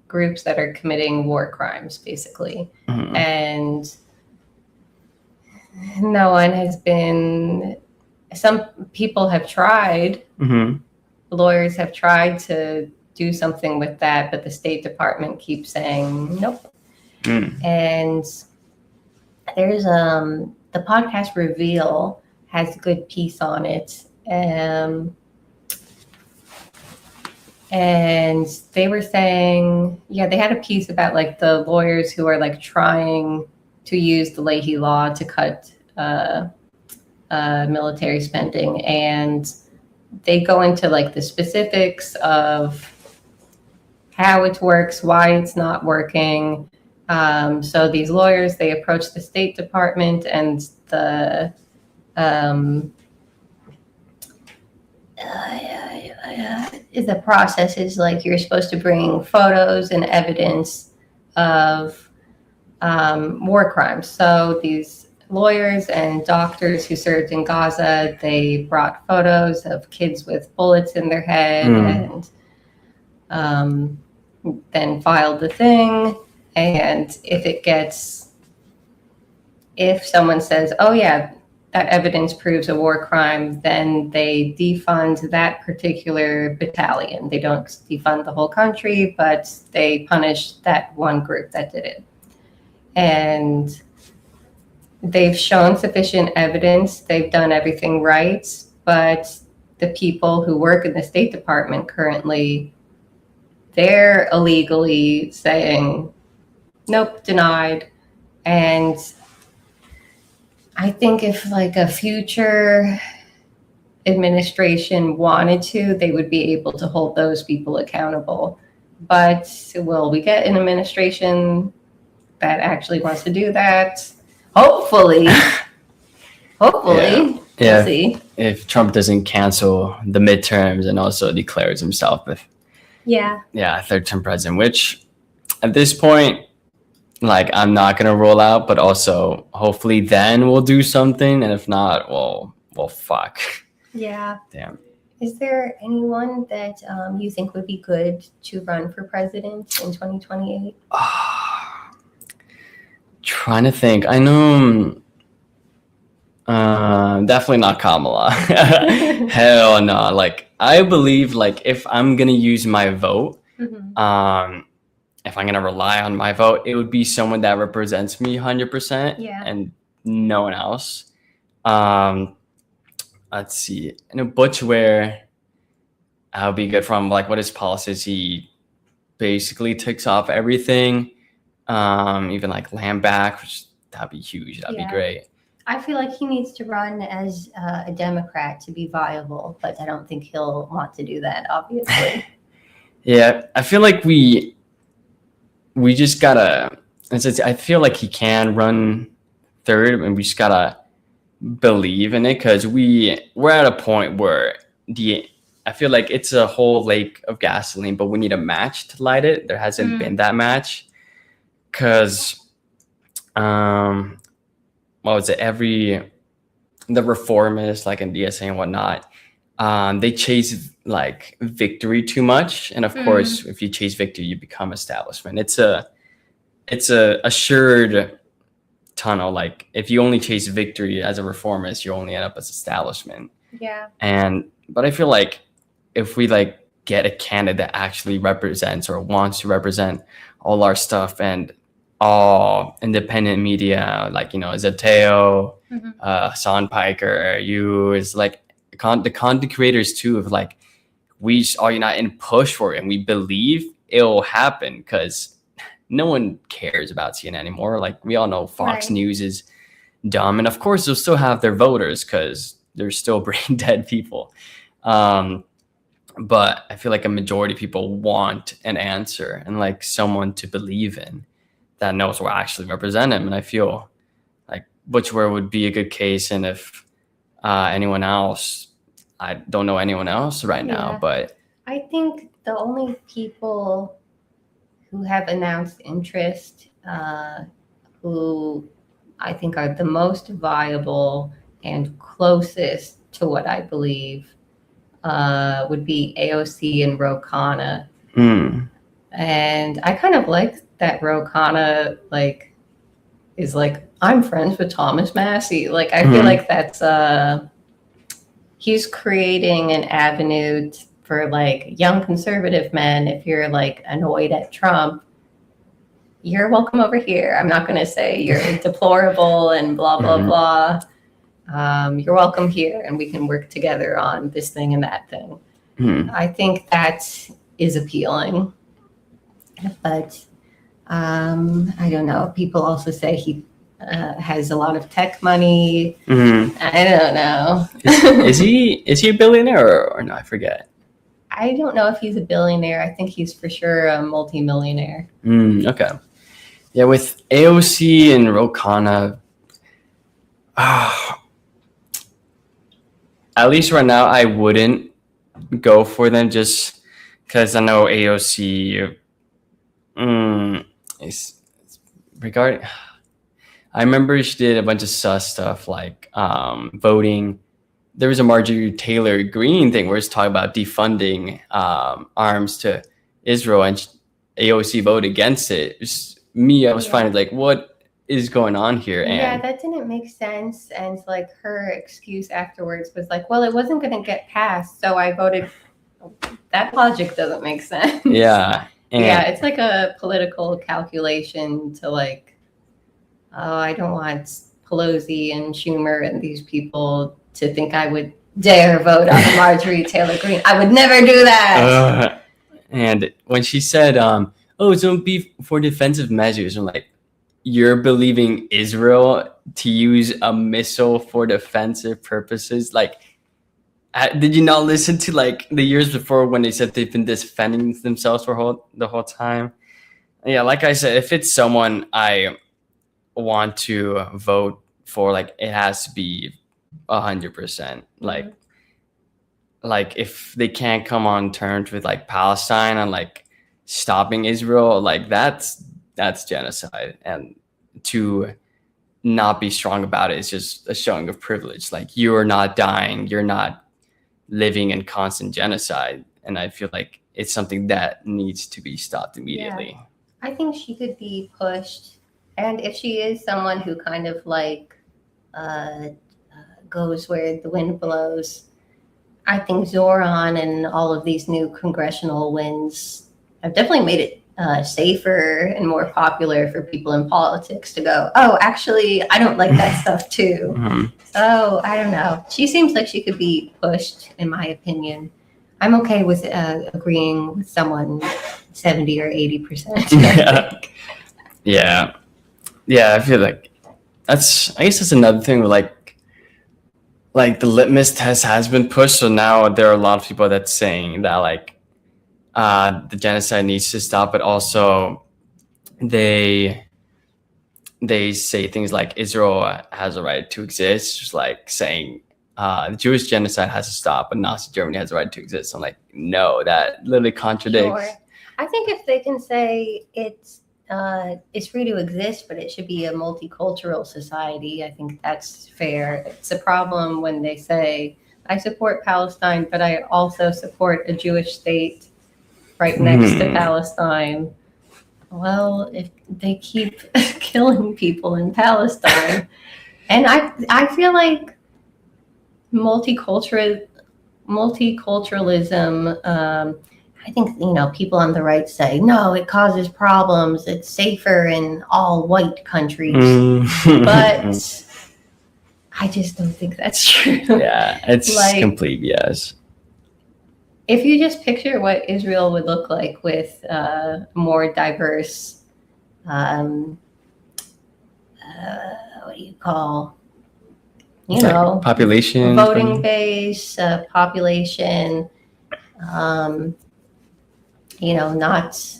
groups that are committing war crimes, basically. Mhm. And no one has been. Some people have tried. Mm-hmm. Lawyers have tried to do something with that, but the State Department keeps saying nope. And there's the podcast Reveal has a good piece on it. And they were saying, they had a piece about the lawyers who are trying to use the Leahy law to cut military spending, and they go into the specifics of how it works, why it's not working. So these lawyers, they approach the State Department, and the process is you're supposed to bring photos and evidence of war crimes. So these lawyers and doctors who served in Gaza, they brought photos of kids with bullets in their head and then filed the thing. And if someone says, oh yeah, that evidence proves a war crime, then they defund that particular battalion. They don't defund the whole country, but they punish that one group that did it. And they've shown sufficient evidence. They've done everything right, but the people who work in the State Department currently, they're illegally saying, nope, denied. And I think if a future administration wanted to, they would be able to hold those people accountable. But will we get an administration that actually wants to do that? Hopefully. We'll see. If Trump doesn't cancel the midterms and also declares himself third term president, which at this point, I'm not gonna roll out, but also hopefully then we'll do something, and if not, well, fuck. Yeah. Damn. Is there anyone that you think would be good to run for president in 2028? Trying to think. I know definitely not Kamala. Hell no. I believe if I'm gonna use my vote, if I'm gonna rely on my vote, it would be someone that represents me 100% and no one else. Let's see. Butch Ware, I'll be good from what his policies. He basically ticks off everything. Even land back, which that'd be huge. That'd be great. I feel like he needs to run as a Democrat to be viable, but I don't think he'll want to do that, obviously. Yeah, I feel like we just gotta. I feel like he can run third, and we just gotta believe in it, because we're at a point where I feel like it's a whole lake of gasoline, but we need a match to light it. There hasn't been that match. Because, what was it? The reformists, in DSA and whatnot, they chase victory too much, and of course, if you chase victory, you become establishment. It's a assured tunnel. If you only chase victory as a reformist, you only end up as establishment. Yeah. But I feel like if we like get a candidate that actually represents or wants to represent all our stuff and all independent media, like, Zateo, Hassan Piker, you is like the content creators too, of like, we all unite and push for it, and we believe it'll happen, because no one cares about CNN anymore. Like, we all know Fox Right. News is dumb, and of course they'll still have their voters because they're still brain dead people. But I feel like a majority of people want an answer and like someone to believe in that knows what actually represent them. And I feel like Butchware would be a good case. And if anyone else, I don't know anyone else right now, Yeah. but I think the only people who have announced interest, who I think are the most viable and closest to what I believe, would be AOC and Ro Khanna. And I kind of like that Ro Khanna like is like, I'm friends with Thomas Massey. Like, I feel like that's he's creating an avenue for like young conservative men. If you're like annoyed at Trump, you're welcome over here. I'm not going to say you're deplorable and blah blah blah. You're welcome here, and we can work together on this thing and that thing. I think that is appealing, but I don't know. People also say he has a lot of tech money. I don't know. is he a billionaire or no? I forget. I don't know if he's a billionaire. I think he's for sure a multimillionaire. Okay. Yeah, with AOC and Ro Khanna, at least right now, I wouldn't go for them just because I know AOC is regarding. I remember she did a bunch of sus stuff like voting. There was a Marjorie Taylor Greene thing where it's talking about defunding arms to Israel, and AOC voted against it. I was finding like, what is going on here? Yeah, And that didn't make sense. And like her excuse afterwards was like, well, it wasn't going to get passed, so I voted. That logic doesn't make sense. yeah, Yeah, it's like a political calculation to like, oh, I don't want Pelosi and Schumer and these people to think I would dare vote on Marjorie Taylor Greene. I would never do that. And when she said, "Oh, don't be for defensive measures," I'm like, you're believing Israel to use a missile for defensive purposes? Like, did you not listen to like the years before when they said they've been defending themselves for the whole time? Yeah, like I said, if it's someone I want to vote for, like, it has to be 100%. Like if they can't come on terms with like Palestine and like stopping Israel, like that's genocide. And to not be strong about it is just a showing of privilege. Like, you're not dying, you're not living in constant genocide. And I feel like it's something that needs to be stopped immediately. Yeah. I think she could be pushed. And if she is someone who kind of like goes where the wind blows, I think Zoran and all of these new congressional wins have definitely made it safer and more popular for people in politics to go, oh, actually, I don't like that stuff too. So I don't know. She seems like she could be pushed, in my opinion. I'm okay with agreeing with someone 70 or 80%. Yeah, I feel like I guess that's another thing where like the litmus test has been pushed. So now there are a lot of people that's saying that like the genocide needs to stop, but also they say things like Israel has a right to exist, just like saying the Jewish genocide has to stop, but Nazi Germany has a right to exist. I'm like, no, that literally contradicts. Sure. I think if they can say it's free to exist, but it should be a multicultural society, I think that's fair. It's a problem when they say, I support Palestine, but I also support a Jewish state right next to Palestine. Well, if they keep killing people in Palestine, and I feel like multiculturalism. I think, people on the right say, no, it causes problems. It's safer in all white countries. But I just don't think that's true. Yeah, it's complete BS. If you just picture what Israel would look like with more diverse, what do you call, population, voting base, population, not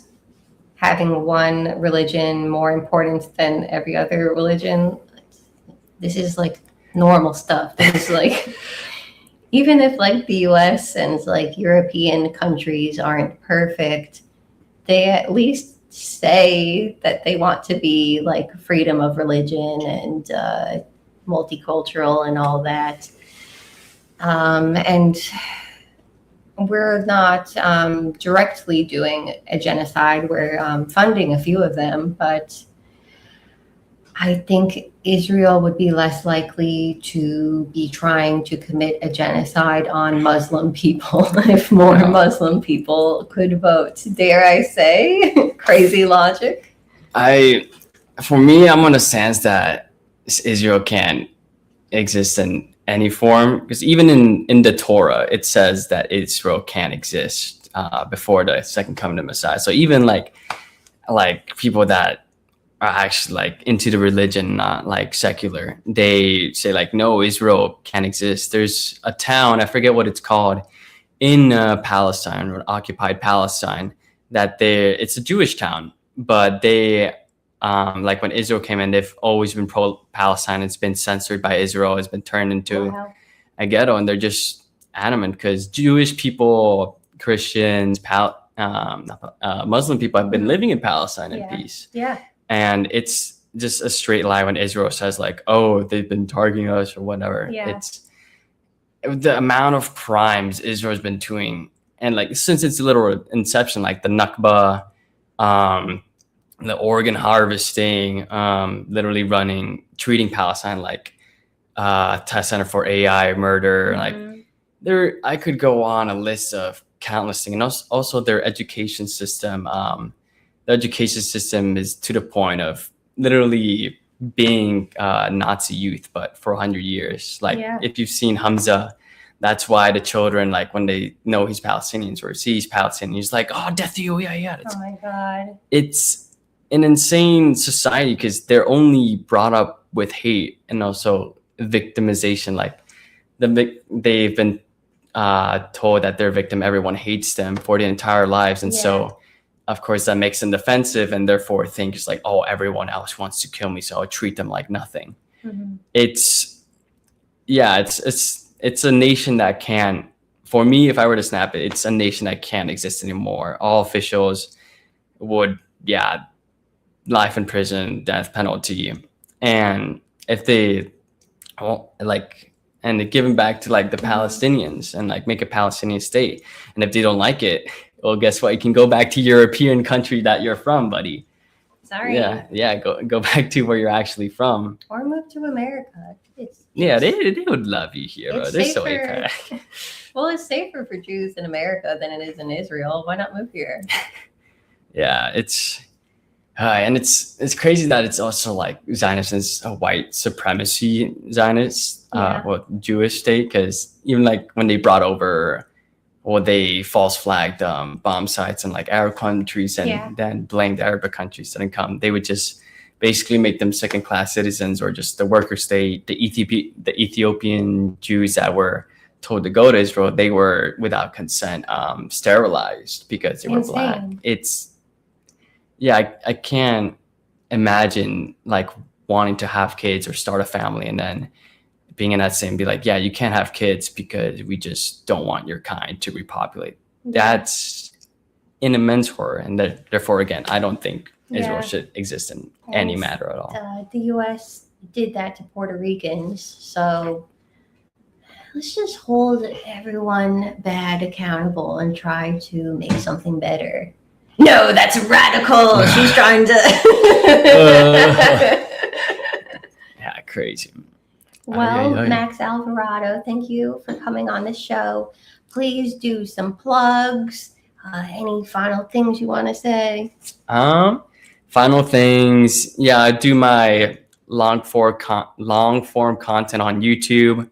having one religion more important than every other religion. This is like normal stuff. This is like, even if like the US and like European countries aren't perfect, they at least say that they want to be like freedom of religion and multicultural and all that. And we're not directly doing a genocide. We're funding a few of them, but I think Israel would be less likely to be trying to commit a genocide on Muslim people if more Muslim people could vote. Dare I say? Crazy logic. For me, I'm on the stance that Israel can't exist in any form, because even in the Torah, it says that Israel can't exist before the second coming of Messiah. So even like people that are actually like into the religion, not like secular, they say like, no, Israel can't exist. There's a town, I forget what it's called, in Palestine, or occupied Palestine, that it's a Jewish town, but they like when Israel came in, they've always been pro-Palestine. It's been censored by Israel. It's been turned into a ghetto, and they're just adamant because Jewish people, Christians, Muslim people have been living in Palestine in peace. Yeah. And it's just a straight lie when Israel says like, oh, they've been targeting us or whatever. Yeah. It's the amount of crimes Israel's been doing. And like, since its literal inception, like the Nakba, the organ harvesting, literally treating Palestine like test center for AI, murder. Like I could go on a list of countless things. And also their education system. The education system is to the point of literally being Nazi youth, but for 100 years. Like if you've seen Hamza, that's why the children, like when they know he's Palestinian or see he's Palestinian, he's like, oh, death to you, yeah. Oh my God. It's an insane society because they're only brought up with hate and also victimization. Like they've been told that they're a victim, everyone hates them for their entire lives, and so of course that makes them defensive and therefore think it's like, oh, everyone else wants to kill me, so I'll treat them like nothing. It's a nation that can't, for me, if I were to snap it, it's a nation that can't exist anymore. All officials would life in prison, death penalty, and if they and giving back to like the Palestinians and like make a Palestinian state, and if they don't like it, well, guess what? You can go back to European country that you're from, buddy. Sorry. Yeah. Go back to where you're actually from, or move to America. They would love you here, bro. They're so Well, it's safer for Jews in America than it is in Israel. Why not move here? Yeah, and it's crazy that it's also like Zionism is a white supremacy Zionist, Jewish state, because even like when they brought over, or they false flagged bomb sites in like Arab countries and then blamed Arab countries didn't come, they would just basically make them second class citizens, or just the worker state. The Ethiopian Jews that were told to go to Israel, they were without consent sterilized because they were black. I can't imagine like wanting to have kids or start a family and then being in that same be like, you can't have kids because we just don't want your kind to repopulate. That's an immense horror, and therefore again, I don't think Israel should exist in any matter at all. The US did that to Puerto Ricans, so let's just hold everyone bad accountable and try to make something better. No, that's radical. She's trying to. Crazy. Well, Ay, ay, ay. Max Alvarado, thank you for coming on the show. Please do some plugs. Any final things you want to say? Final things. Yeah, I do my long form content on YouTube.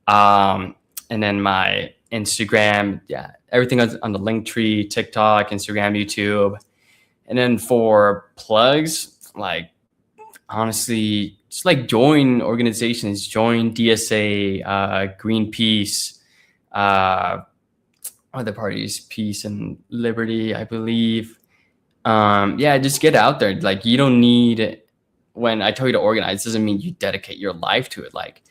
And then my Instagram. Yeah, everything on the link tree, TikTok, Instagram, YouTube. And then for plugs, like honestly, just like join organizations, join DSA, Greenpeace, uh, other parties, Peace and Liberty, I believe. Yeah, just get out there. Like you don't need, when I tell you to organize, doesn't mean you dedicate your life to it. Like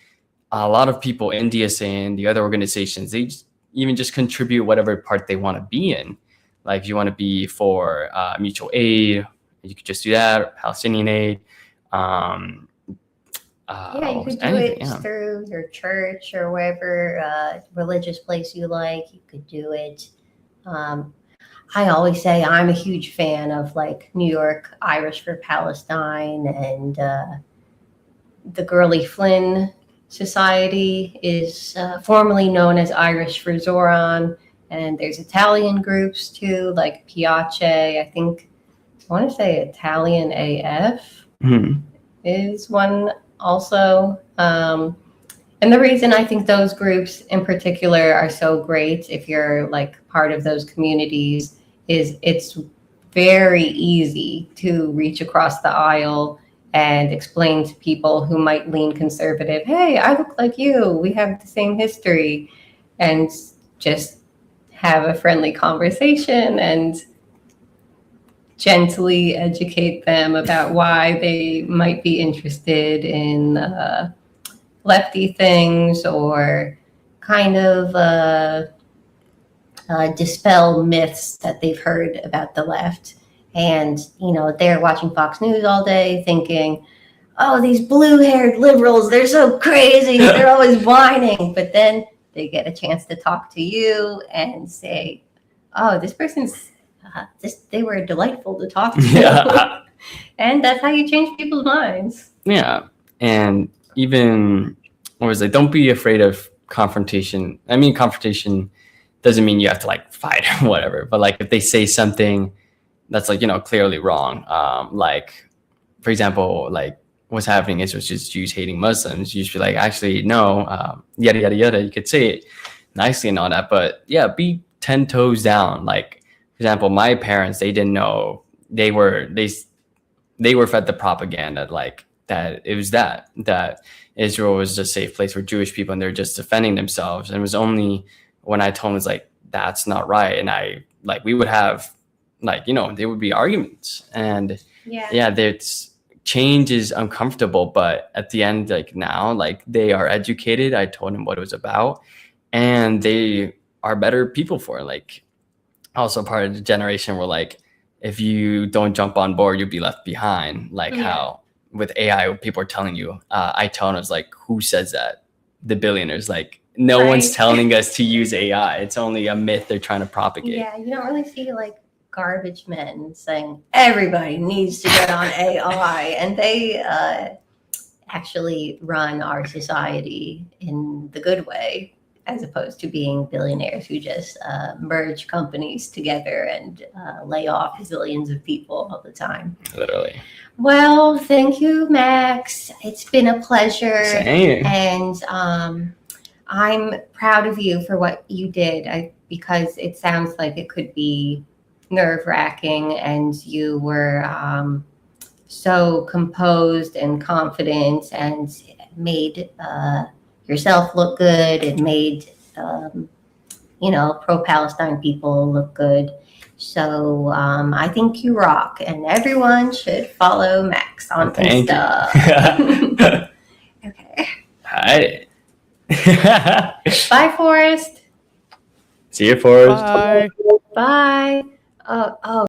a lot of people in DSA and the other organizations, they even just contribute whatever part they want to be in. Like if you want to be for mutual aid, you could just do that. Palestinian aid. Yeah, you could do it through your church or wherever religious place you like. You could do it. I always say I'm a huge fan of like New York Irish for Palestine, and the Gurley Flynn Society is formerly known as Irish for Zoran, and there's Italian groups too, like Piace. I want to say Italian AF is one also. And the reason I think those groups in particular are so great, if you're like part of those communities, is it's very easy to reach across the aisle and explain to people who might lean conservative, hey, I look like you, we have the same history, and just have a friendly conversation and gently educate them about why they might be interested in lefty things, or kind of dispel myths that they've heard about the left. And, they're watching Fox News all day thinking, oh, these blue-haired liberals, they're so crazy, they're always whining. But then they get a chance to talk to you and say, oh, this person's, they were delightful to talk to. Yeah. And that's how you change people's minds. Yeah. And even, don't be afraid of confrontation. I mean, confrontation doesn't mean you have to like fight or whatever, but like if they say something that's like, clearly wrong, like for example, like what's happening is just Jews hating Muslims, you should be like, actually no, yada yada yada. You could say it nicely and all that, but yeah, be 10 toes down. Like for example, my parents, they didn't know, they were fed the propaganda like that it was that Israel was a safe place for Jewish people and they're just defending themselves. And it was only when I told them, it's like, that's not right. And we would have like, there would be arguments, and there's change is uncomfortable, but at the end, like now, like they are educated. I told them what it was about, and they are better people for it. Like also part of the generation where like, if you don't jump on board, you'll be left behind. Like how with AI, people are telling you, I tell them, it's like, who says that? The billionaires, like no one's telling us to use AI. It's only a myth they're trying to propagate. Yeah, you don't really see like garbage men saying everybody needs to get on AI, and they actually run our society in the good way, as opposed to being billionaires who just merge companies together and lay off zillions of people all the time. Literally. Well, thank you, Max. It's been a pleasure. Same. And I'm proud of you for what you did, because it sounds like it could be nerve-wracking, and you were so composed and confident, and made yourself look good, and made pro-Palestine people look good. So I think you rock, and everyone should follow Max on Insta. Okay. Hi. Bye, Forrest. See you, Forrest. Bye. Bye. Oh.